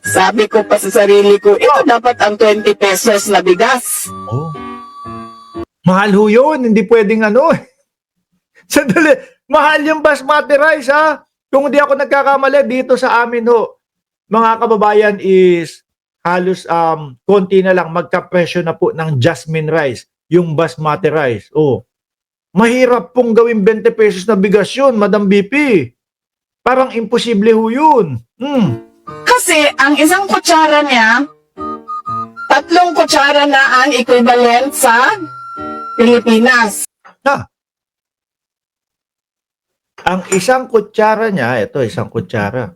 Sabi ko pa sa sarili ko, ito dapat ang 20 pesos na bigas. Oh. Mahal ho yun. Hindi pwedeng ano. Sandali. Mahal yung basmati rice ha. Kung hindi ako nagkakamali dito sa amin ho, mga kababayan is halos konti na lang magka-presyo na po ng jasmine rice, yung basmati rice. Oh. Mahirap pong gawin 20 pesos na bigas yun, Madam BP. Parang imposible ho yun. Kasi ang isang kutsara niya, 3 kutsara na ang equivalent sa Pilipinas. Ang isang kutsara niya, ito isang kutsara.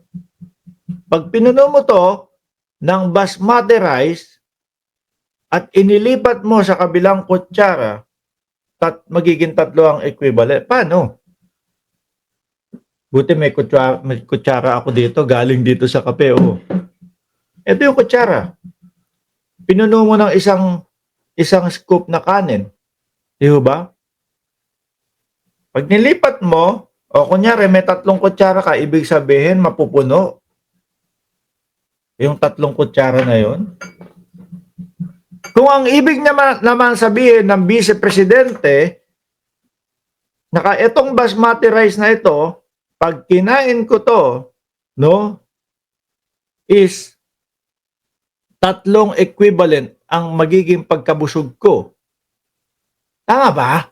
Pag pinuno mo to ng basmati rice at inilipat mo sa kabilang kutsara, magiging 3 ang equivalent. Paano? Buti may kutsara ako dito, galing dito sa kape. Oh. Ito yung kutsara. Pinuno mo ng isang scoop na kanin. Di ba? Pag nilipat mo, o kunyari may 3 kutsara ka, ibig sabihin mapupuno. Yung 3 kutsara na yon. Kung ang ibig naman sabihin ng Vice Presidente, itong basmati rice na ito, pag kinain ko to, no, is 3 equivalent ang magiging pagkabusog ko. Tama ba?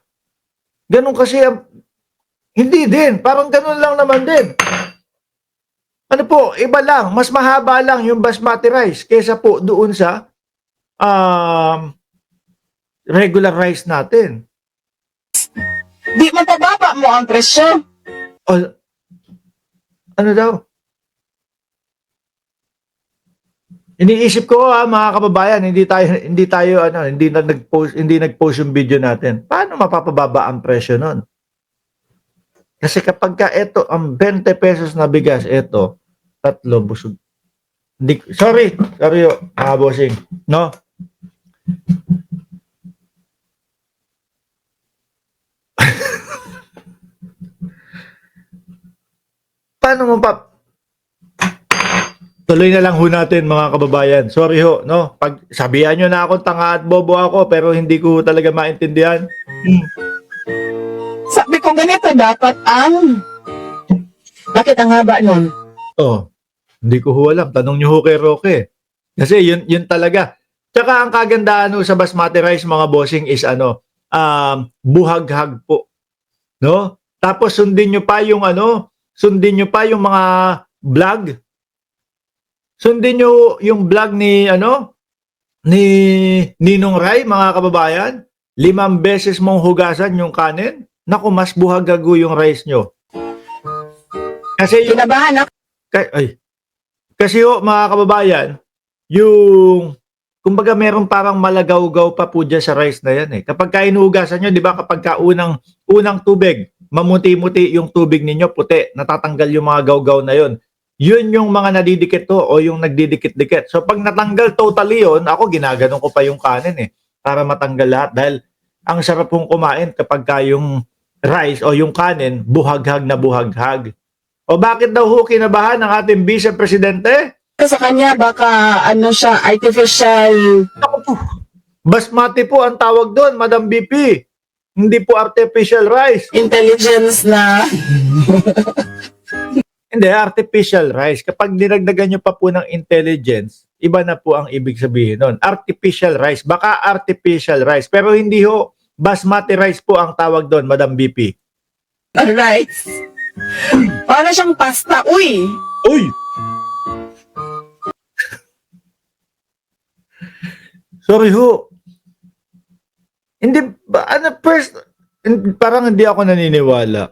Ganun kasi, hindi din. Parang ganun lang naman din. Ano po, iba lang. Mas mahaba lang yung basmati rice kaysa po doon sa regular rice natin. Di mapababa mo ang presyo. O, ano daw? Iniisip ko mga kababayan, hindi nag-post yung video natin. Paano mapapababa ang presyo nun? Kasi kapag ito ang 20 pesos na bigas, ito 3 busog. Sorry bossing, no? Paano mo pa? Tuloy na lang ho natin mga kababayan. Sorry ho, no? Pag sabihan nyo na ako tanga at bobo ako pero hindi ko talaga maintindihan. Sabi ko ganito dapat ang... Bakit ang haba nun? Oh, hindi ko ho alam. Tanong nyo ho kay Roque. Kasi yun talaga. Tsaka ang kagandahan ho sa basmati rice mga bossing is buhaghag po. No? Tapos sundin nyo pa yung mga vlog. Sundin nyo yung vlog ni Ninong Ray, mga kababayan. 5 beses mong hugasan yung kanin. Naku, mas buhagago yung rice nyo. Kasi yung... Kinabahan ako. Kasi mga kababayan, kumbaga meron parang malagaw-gaw pa po dyan sa rice na yan eh. Kapag kainuhugasan nyo, di ba kapag unang tubig, mamuti-muti yung tubig ninyo, puti, natatanggal yung mga gaw-gaw na yon. Yun yung mga nadidikit to o yung nagdidikit-dikit. So pag natanggal totally yun, ako ginaganon ko pa yung kanin eh, para matanggal lahat. Dahil ang sarap pong kumain kapag yung rice o yung kanin, buhaghag na buhaghag. O bakit daw ho kinabahan ng ating Vice Presidente? Sa kanya baka siya, artificial... Basmati po ang tawag doon, Madam BP. Hindi po artificial rice. intelligence na... Hindi, artificial rice. Kapag dinagdagan nyo pa po ng intelligence, iba na po ang ibig sabihin nun. Artificial rice. Baka artificial rice. Pero hindi ho, basmati rice po ang tawag doon, Madam BP. rice. Para siyang pasta. Uy! Uy! Sorry ho. Hindi, parang hindi ako naniniwala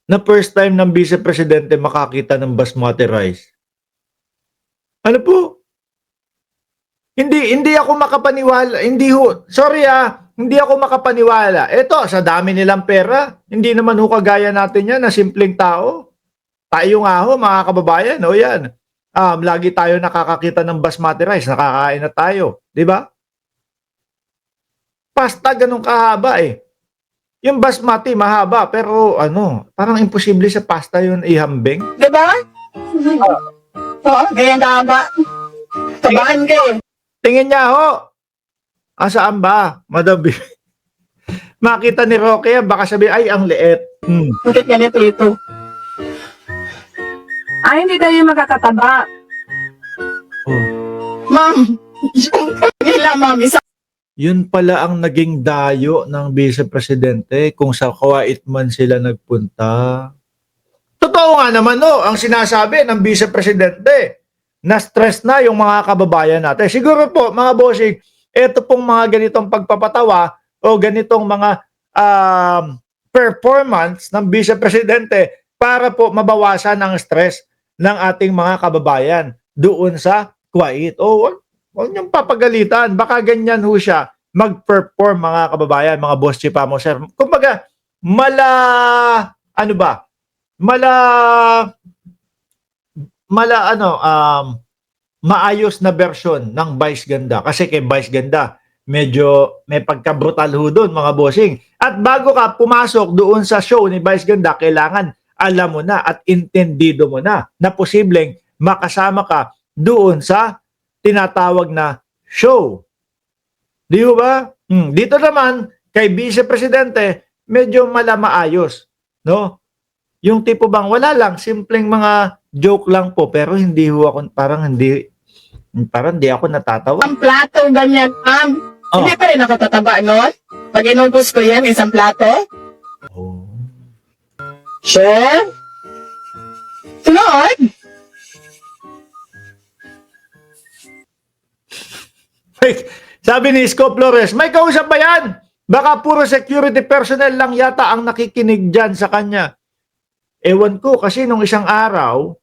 na first time ng Vice Presidente makakita ng basmati rice. Ano po? Hindi ako makapaniwala. Hindi ako makapaniwala. Ito, sa dami nilang pera, hindi naman ho kagaya natin yan na simpleng tao. Tayo nga ho, mga kababayan, o yan. Lagi tayo nakakakita ng basmati rice, nakakain na tayo. Di ba? Pasta ganun kahaba eh. Yung basmati mahaba, pero parang imposible sa pasta yun ihambing. Diba? Oo, ganyan kahaba. Tabahan ka eh. Tingin niya ho. Saan ba? Madam B. Makita ni Roque, baka sabi, ay, ang liit. Bakit ganito ito? Ay, hindi tayo makakataba. Oh. Ma'am, yung kanila, ma'am, isa Yun pala ang naging dayo ng Vice Presidente kung sa Kuwait man sila nagpunta. Totoo nga naman no, ang sinasabi ng Vice Presidente na stress na yung mga kababayan natin. Siguro po mga bossing, ito pong mga ganitong pagpapatawa o ganitong mga performance ng Vice Presidente para po mabawasan ang stress ng ating mga kababayan doon sa Kuwait. O huwag niyong papagalitan. Baka ganyan ho siya mag-perform mga kababayan, mga boss chief mo, sir. Kumbaga, maayos na version ng Vice Ganda. Kasi kay Vice Ganda, medyo may pagka-brutal ho doon, mga bossing. At bago ka pumasok doon sa show ni Vice Ganda, kailangan alam mo na at intendido mo na posibleng makasama ka doon sa tinatawag na show. Di ba? Dito naman, kay Vice Presidente, medyo maayos. No? Yung tipo bang wala lang, simpleng mga joke lang po, pero hindi ho ako, parang hindi ako natatawa. ang plato, ganyan, ma'am. Oh. Hindi pa rin ako tataba, no? Pag inubos ko yan, isang plato. Oh. Sure? Sunod? Sabi ni Scope Flores, may kausap ba yan? Baka puro security personnel lang yata ang nakikinig dyan sa kanya. Ewan ko, kasi nung isang araw,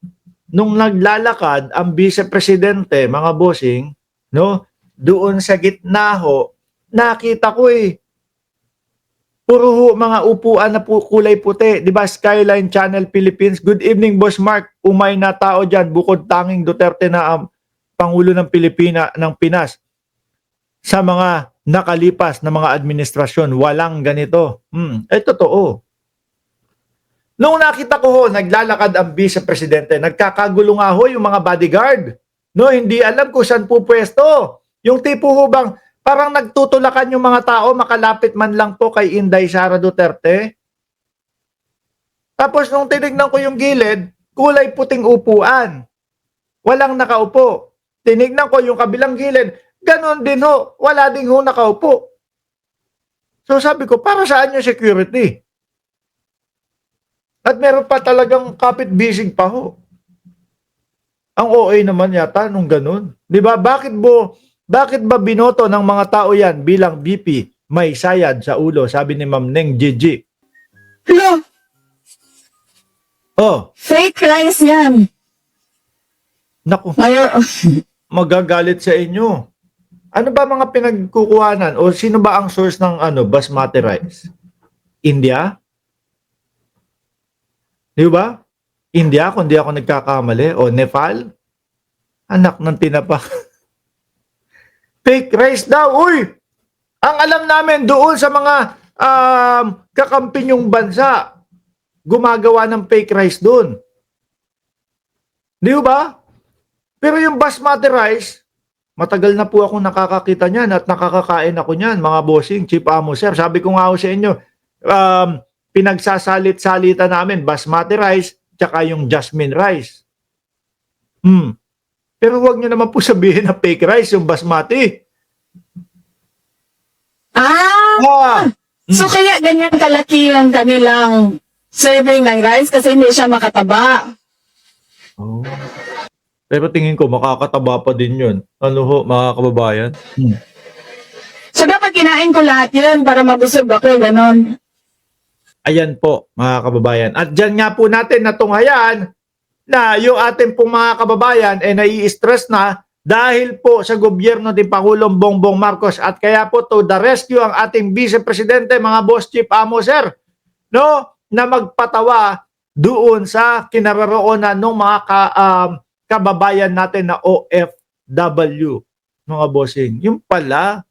nung naglalakad ang Vice Presidente, mga bossing, no, doon sa gitna ho, nakita ko puro ho, mga upuan na kulay puti. Di ba, Skyline Channel Philippines. Good evening, Boss Mark. Umay na tao dyan, bukod tanging Duterte na Pangulo ng Pinas. Sa mga nakalipas na mga administrasyon, walang ganito. Totoo. Nung nakita ko ho, naglalakad ang Vice Presidente, nagkakagulo nga ho yung mga bodyguard. No, hindi alam kung saan po pwesto. Yung tipo ho bang, parang nagtutulakan yung mga tao, makalapit man lang po kay Inday Sara Duterte. Tapos nung tinignan ko yung gilid, kulay puting upuan. Walang nakaupo. Tinignan ko yung kabilang gilid, ganon din ho, wala din ho nakaupo. So sabi ko, para saan yung security? At meron pa talagang kapit-bisig pa ho. Ang OA naman yata nung ganon. Di ba? Bakit ba binoto ng mga tao yan bilang VP may sayad sa ulo? Sabi ni Ma'am Neng Gigi. Hello, Oh, fake rice yan. naku, Ngayon, magagalit sa inyo. Ano ba mga pinagkukuhanan? O sino ba ang source ng basmati rice? India? Di ba? India, kung di ako nagkakamali. O Nepal? Anak ng tinapa. Fake rice daw. Uy! Ang alam namin doon sa mga kakampi nyong bansa, gumagawa ng fake rice doon. Di ba? Pero yung basmati rice, matagal na po akong nakakakita niyan at nakakakain ako niyan, mga bossing, chief amo, sir. Sabi ko nga ako sa inyo, pinagsasalit-salita namin, basmati rice, tsaka yung jasmine rice. Pero huwag niyo naman po sabihin na fake rice yung basmati. so kaya ganyan kalaki ang kanilang serving ng rice kasi hindi siya makataba. Oh. Pero tingin ko, makakataba pa din yun. Ano ho, mga kababayan? So dapat kinain ko lahat yan para mabusog ako, ganon. Ayan po, mga kababayan. At dyan nga po natin natunghayan na yung ating pong mga kababayan nai-stress na dahil po sa gobyerno ni Pangulong Bongbong Marcos at kaya po to the rescue ang ating Vice Presidente, mga boss chief amo, sir, no, na magpatawa doon sa kinaroroonan ng mga kababayan natin na OFW, mga bossing. Yung pala,